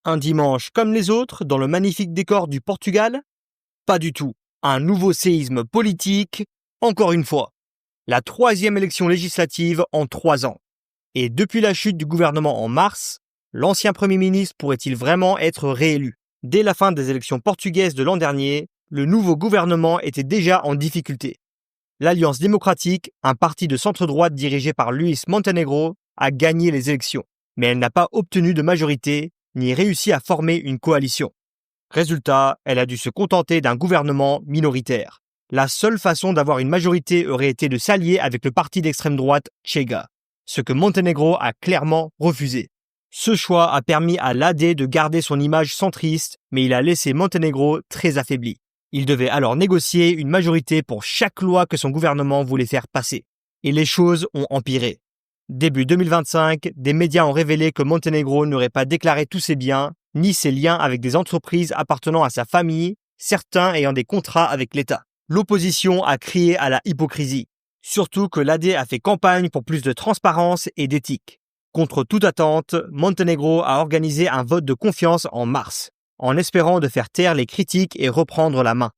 Un dimanche comme les autres dans le magnifique décor du Portugal? Pas du tout. Un nouveau séisme politique, encore une fois. La 3e élection législative en 3 ans. Et depuis la chute du gouvernement en mars, l'ancien Premier ministre pourrait-il vraiment être réélu? Dès la fin des élections portugaises de l'an dernier, le nouveau gouvernement était déjà en difficulté. L'Alliance démocratique, un parti de centre-droite dirigé par Luís Montenegro, a gagné les élections, mais elle n'a pas obtenu de majorité ni réussi à former une coalition. Résultat, elle a dû se contenter d'un gouvernement minoritaire. La seule façon d'avoir une majorité aurait été de s'allier avec le parti d'extrême droite Chega, ce que Montenegro a clairement refusé. Ce choix a permis à l'AD de garder son image centriste, mais il a laissé Montenegro très affaibli. Il devait alors négocier une majorité pour chaque loi que son gouvernement voulait faire passer. Et les choses ont empiré. Début 2025, des médias ont révélé que Montenegro n'aurait pas déclaré tous ses biens, ni ses liens avec des entreprises appartenant à sa famille, certains ayant des contrats avec l'État. L'opposition a crié à la hypocrisie, surtout que l'AD a fait campagne pour plus de transparence et d'éthique. Contre toute attente, Montenegro a organisé un vote de confiance en mars, en espérant de faire taire les critiques et reprendre la main.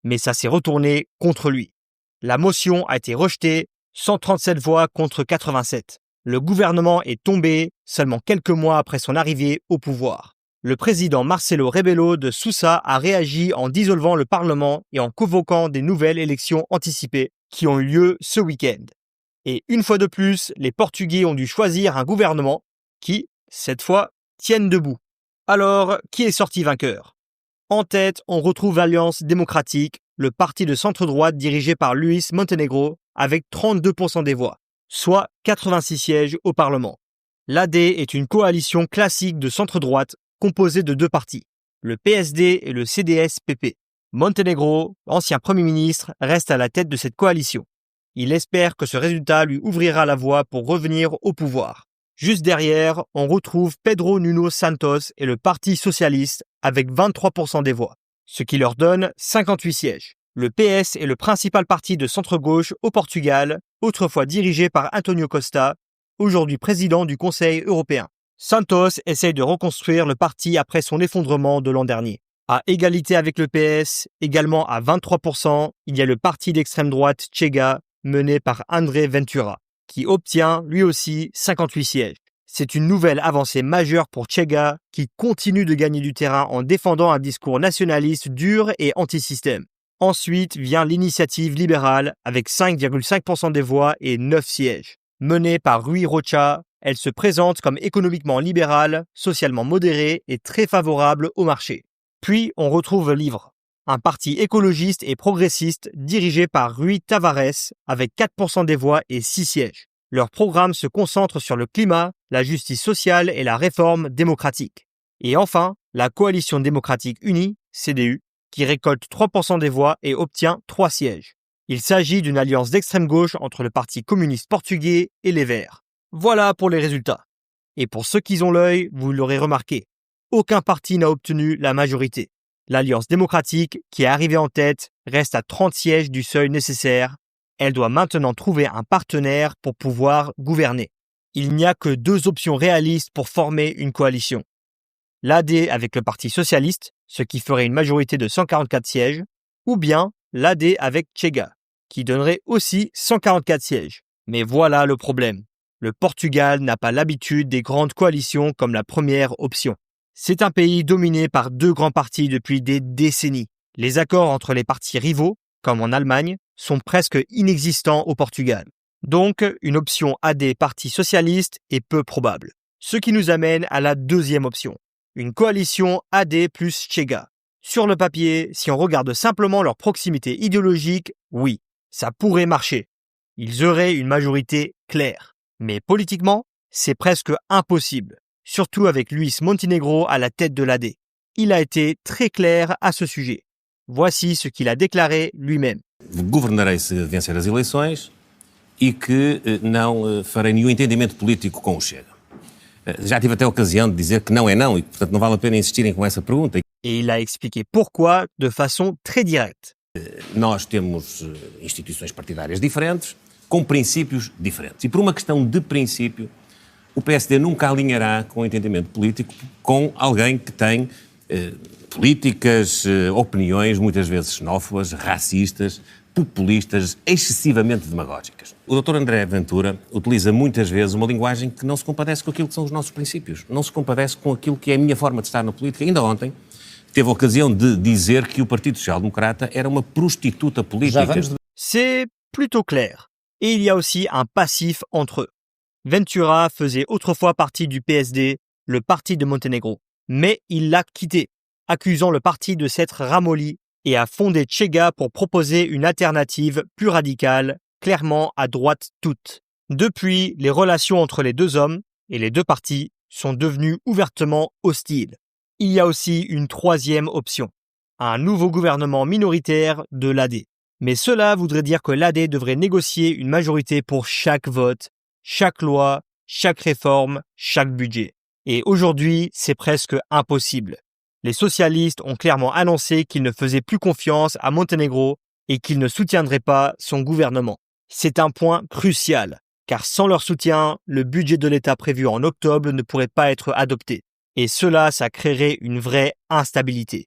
Mais ça s'est retourné contre lui. La motion a été rejetée, 137 voix contre 87. Le gouvernement est tombé seulement quelques mois après son arrivée au pouvoir. Le président Marcelo Rebelo de Sousa a réagi en dissolvant le Parlement et en convoquant des nouvelles élections anticipées qui ont eu lieu ce week-end. Et une fois de plus, les Portugais ont dû choisir un gouvernement qui, cette fois, tienne debout. Alors, qui est sorti vainqueur? En tête, on retrouve l'Alliance démocratique, le parti de centre-droite dirigé par Luís Montenegro, avec 32% des voix, soit 86 sièges au Parlement. L'AD est une coalition classique de centre-droite composée de 2 partis, le PSD et le CDS-PP. Montenegro, ancien Premier ministre, reste à la tête de cette coalition. Il espère que ce résultat lui ouvrira la voie pour revenir au pouvoir. Juste derrière, on retrouve Pedro Nuno Santos et le Parti socialiste avec 23% des voix, ce qui leur donne 58 sièges. Le PS est le principal parti de centre-gauche au Portugal, autrefois dirigé par António Costa, aujourd'hui président du Conseil européen. Santos essaye de reconstruire le parti après son effondrement de l'an dernier. À égalité avec le PS, également à 23%, il y a le parti d'extrême droite Chega, mené par André Ventura, qui obtient lui aussi 58 sièges. C'est une nouvelle avancée majeure pour Chega, qui continue de gagner du terrain en défendant un discours nationaliste dur et anti-système. Ensuite vient l'initiative libérale avec 5,5% des voix et 9 sièges. Menée par Rui Rocha, elle se présente comme économiquement libérale, socialement modérée et très favorable au marché. Puis on retrouve Livre, un parti écologiste et progressiste dirigé par Rui Tavares avec 4% des voix et 6 sièges. Leur programme se concentre sur le climat, la justice sociale et la réforme démocratique. Et enfin, la Coalition démocratique unie, CDU, qui récolte 3% des voix et obtient 3 sièges. Il s'agit d'une alliance d'extrême gauche entre le Parti communiste portugais et les Verts. Voilà pour les résultats. Et pour ceux qui ont l'œil, vous l'aurez remarqué, aucun parti n'a obtenu la majorité. L'Alliance démocratique, qui est arrivée en tête, reste à 30 sièges du seuil nécessaire. Elle doit maintenant trouver un partenaire pour pouvoir gouverner. Il n'y a que 2 options réalistes pour former une coalition. L'AD avec le Parti socialiste, ce qui ferait une majorité de 144 sièges, ou bien l'AD avec Chega, qui donnerait aussi 144 sièges. Mais voilà le problème. Le Portugal n'a pas l'habitude des grandes coalitions comme la première option. C'est un pays dominé par 2 grands partis depuis des décennies. Les accords entre les partis rivaux, comme en Allemagne, sont presque inexistants au Portugal. Donc, une option AD Parti socialiste est peu probable. Ce qui nous amène à la 2e option. Une coalition AD plus Chega. Sur le papier, si on regarde simplement leur proximité idéologique, oui, ça pourrait marcher. Ils auraient une majorité claire. Mais politiquement, c'est presque impossible. Surtout avec Luís Montenegro à la tête de l'AD. Il a été très clair à ce sujet. Voici ce qu'il a déclaré lui-même. Governarei se vencer as eleições e que não farei nenhum entendimento político com o Chega. Já tive até a ocasião de dizer que não é não e, portanto, não vale a pena insistirem com essa pergunta. Et il a expliqué pourquoi de façon très directe. Nós temos instituições partidárias diferentes, com princípios diferentes. E por uma questão de princípio, O PSD nunca alinhará com o entendimento político com alguém que tem políticas, opiniões muitas vezes xenófobas, racistas, populistas, excessivamente demagógicas. O Dr. André Ventura utiliza muitas vezes uma linguagem que não se compadece com aquilo que são os nossos princípios, não se compadece com aquilo que é a minha forma de estar na política. Ainda ontem teve a ocasião de dizer que o Partido Social Democrata era uma prostituta política. C'est plutôt clair. Et il y a aussi un passif entre eux. Ventura faisait autrefois partie du PSD, le parti de Monténégro, mais il l'a quitté, accusant le parti de s'être ramolli et a fondé Chega pour proposer une alternative plus radicale, clairement à droite toute. Depuis, les relations entre les deux hommes et les deux partis sont devenues ouvertement hostiles. Il y a aussi une troisième option, un nouveau gouvernement minoritaire de l'AD. Mais cela voudrait dire que l'AD devrait négocier une majorité pour chaque vote, chaque loi, chaque réforme, chaque budget. Et aujourd'hui, c'est presque impossible. Les socialistes ont clairement annoncé qu'ils ne faisaient plus confiance à Monténégro et qu'ils ne soutiendraient pas son gouvernement. C'est un point crucial, car sans leur soutien, le budget de l'État prévu en octobre ne pourrait pas être adopté. Et cela, ça créerait une vraie instabilité.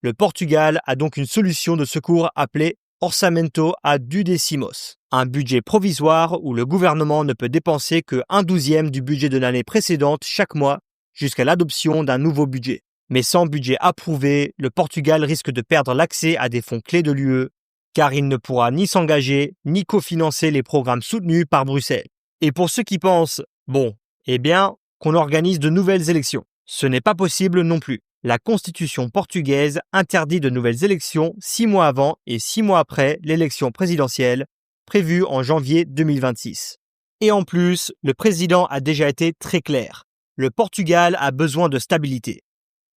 Le Portugal a donc une solution de secours appelée Orçamento a Duodécimos, un budget provisoire où le gouvernement ne peut dépenser que 1/12 du budget de l'année précédente chaque mois jusqu'à l'adoption d'un nouveau budget. Mais sans budget approuvé, le Portugal risque de perdre l'accès à des fonds clés de l'UE, car il ne pourra ni s'engager ni cofinancer les programmes soutenus par Bruxelles. Et pour ceux qui pensent, qu'on organise de nouvelles élections, ce n'est pas possible non plus. La constitution portugaise interdit de nouvelles élections 6 mois avant et 6 mois après l'élection présidentielle, prévue en janvier 2026. Et en plus, le président a déjà été très clair. Le Portugal a besoin de stabilité.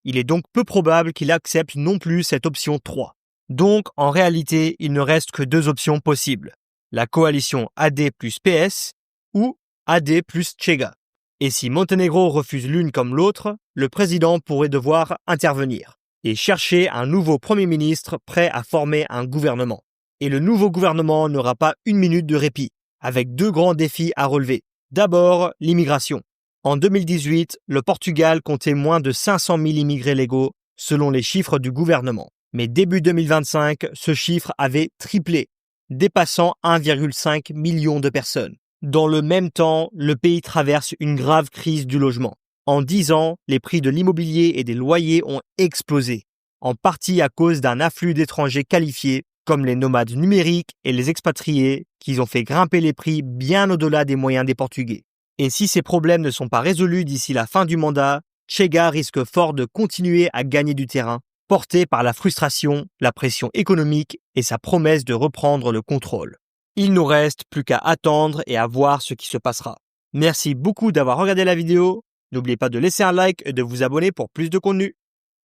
Il est donc peu probable qu'il accepte non plus cette option 3. Donc, en réalité, il ne reste que 2 options possibles. La coalition AD plus PS ou AD plus Chega. Et si Monténégro refuse l'une comme l'autre, le président pourrait devoir intervenir et chercher un nouveau Premier ministre prêt à former un gouvernement. Et le nouveau gouvernement n'aura pas une minute de répit, avec 2 grands défis à relever. D'abord, l'immigration. En 2018, le Portugal comptait moins de 500 000 immigrés légaux, selon les chiffres du gouvernement. Mais début 2025, ce chiffre avait triplé, dépassant 1,5 million de personnes. Dans le même temps, le pays traverse une grave crise du logement. En 10 ans, les prix de l'immobilier et des loyers ont explosé, en partie à cause d'un afflux d'étrangers qualifiés, comme les nomades numériques et les expatriés, qui ont fait grimper les prix bien au-delà des moyens des Portugais. Et si ces problèmes ne sont pas résolus d'ici la fin du mandat, Chega risque fort de continuer à gagner du terrain, porté par la frustration, la pression économique et sa promesse de reprendre le contrôle. Il nous reste plus qu'à attendre et à voir ce qui se passera. Merci beaucoup d'avoir regardé la vidéo. N'oubliez pas de laisser un like et de vous abonner pour plus de contenu.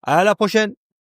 À la prochaine!